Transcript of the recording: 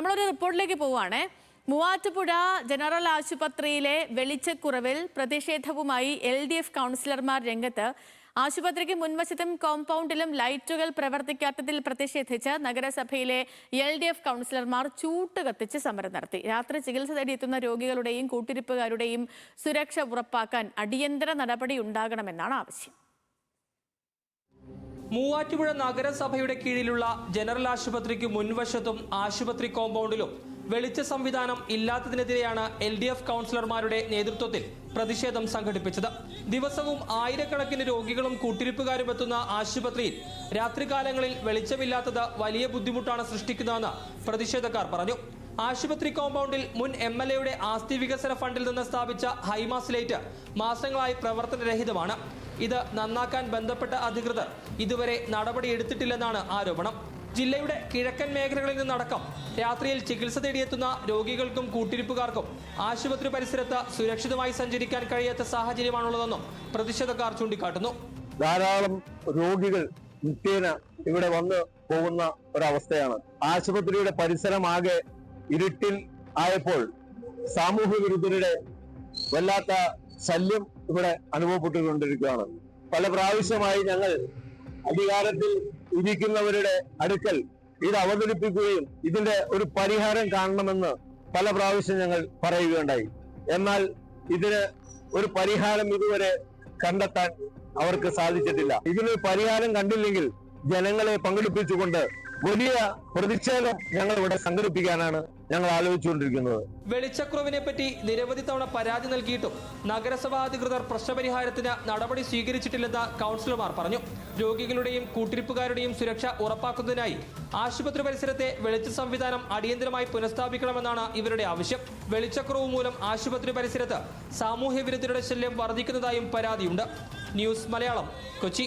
നമ്മളൊരു റിപ്പോർട്ടിലേക്ക് പോവുകയാണേ. മൂവാറ്റുപുഴ ജനറൽ ആശുപത്രിയിലെ വെളിച്ചക്കുറവിൽ പ്രതിഷേധവുമായി LDF കൗൺസിലർമാർ രംഗത്ത്. ആശുപത്രിക്ക് മുൻവശത്തും കോമ്പൗണ്ടിലും ലൈറ്റുകൾ പ്രവർത്തിക്കാത്തതിൽ പ്രതിഷേധിച്ച് നഗരസഭയിലെ LDF കൗൺസിലർമാർ ചൂട്ട് കത്തിച്ച് സമരം നടത്തി. രാത്രി ചികിത്സ തേടിയെത്തുന്ന രോഗികളുടെയും കൂട്ടിരിപ്പുകാരുടെയും സുരക്ഷ ഉറപ്പാക്കാൻ അടിയന്തര നടപടി ഉണ്ടാകണമെന്നാണ് ആവശ്യം. മൂവാറ്റുപുഴ നഗരസഭയുടെ കീഴിലുള്ള ജനറൽ ആശുപത്രിക്ക് മുൻവശത്തും ആശുപത്രി കോമ്പൗണ്ടിലും വെളിച്ച സംവിധാനം ഇല്ലാത്തതിനെതിരെയാണ് LDF കൗൺസിലർമാരുടെ നേതൃത്വത്തിൽ പ്രതിഷേധം സംഘടിപ്പിച്ചത്. ദിവസവും ആയിരക്കണക്കിന് രോഗികളും കൂട്ടിരിപ്പുകാരും എത്തുന്ന ആശുപത്രിയിൽ രാത്രികാലങ്ങളിൽ വെളിച്ചമില്ലാത്തത് വലിയ ബുദ്ധിമുട്ടാണ് സൃഷ്ടിക്കുന്നതെന്ന് പ്രതിഷേധക്കാർ പറഞ്ഞു. ആശുപത്രി കോമ്പൗണ്ടിൽ മുൻ MLAയുടെ ആസ്തി വികസന ഫണ്ടിൽ നിന്ന് സ്ഥാപിച്ച ഹൈമാസ് ലൈറ്റ് മാസങ്ങളായി പ്രവർത്തനരഹിതമാണ്. ഇത് നന്നാക്കാൻ ബന്ധപ്പെട്ട അധികൃതർ ഇതുവരെ നടപടിയെടുത്തിട്ടില്ലെന്നാണ് ആരോപണം. ജില്ലയുടെ കിഴക്കൻ മേഖലകളിൽ നിന്നടക്കം രാത്രിയിൽ ചികിത്സ തേടിയെത്തുന്ന രോഗികൾക്കും കൂട്ടിരിപ്പുകാർക്കും ആശുപത്രി പരിസരത്ത് സുരക്ഷിതമായി സഞ്ചരിക്കാൻ കഴിയാത്ത സാഹചര്യമാണുള്ളതെന്നും പ്രതിഷേധക്കാർ ചൂണ്ടിക്കാട്ടുന്നു. ധാരാളം രോഗികൾ നിത്യേന ഇവിടെ വന്ന് പോകുന്ന ഒരവസ്ഥയാണ്. ആശുപത്രിയുടെ പരിസരമാകെ ഇരുട്ടിൽ ആയപ്പോൾ സാമൂഹ്യ വിരുദ്ധരുടെ വല്ലാത്ത ശല്യം ഇവിടെ അനുഭവപ്പെട്ടുകൊണ്ടിരിക്കുകയാണ്. പല പ്രാവശ്യമായി ഞങ്ങൾ അധികാരത്തിൽ ഇരിക്കുന്നവരുടെ അടുക്കൽ ഇത് അവതരിപ്പിക്കുകയും ഇതിന്റെ ഒരു പരിഹാരം കാണണമെന്ന് പല പ്രാവശ്യം ഞങ്ങൾ പറയുകയുണ്ടായി. എന്നാൽ ഇതിന് ഒരു പരിഹാരം ഇതുവരെ കണ്ടെത്താൻ അവർക്ക് സാധിച്ചിട്ടില്ല. ഇതിനൊരു പരിഹാരം കണ്ടില്ലെങ്കിൽ ജനങ്ങളെ പങ്കെടുപ്പിച്ചുകൊണ്ട് വലിയ പ്രതിഷേധം ഞങ്ങൾ ഇവിടെ സംഘടിപ്പിക്കാനാണ് ഞങ്ങൾ ആലോചിച്ചുകൊണ്ടിരിക്കുന്നത്. വെളിച്ചക്കുറവിനെ പറ്റി നിരവധി തവണ പരാതി നൽകിയിട്ടും നഗരസഭാ അധികൃതർ പ്രശ്നപരിഹാരത്തിന് നടപടി സ്വീകരിച്ചിട്ടില്ലെന്ന് കൗൺസിലർമാർ പറഞ്ഞു. രോഗികളുടെയും കൂട്ടിരിപ്പുകാരുടെയും സുരക്ഷ ഉറപ്പാക്കുന്നതിനായി ആശുപത്രി പരിസരത്തെ വെളിച്ച സംവിധാനം അടിയന്തരമായി പുനഃസ്ഥാപിക്കണമെന്നാണ് ഇവരുടെ ആവശ്യം. വെളിച്ചക്കുറവ് മൂലം ആശുപത്രി പരിസരത്ത് സാമൂഹ്യ വിരുദ്ധരുടെ ശല്യം വർദ്ധിക്കുന്നതായും പരാതിയുണ്ട്. ന്യൂസ് മലയാളം, കൊച്ചി.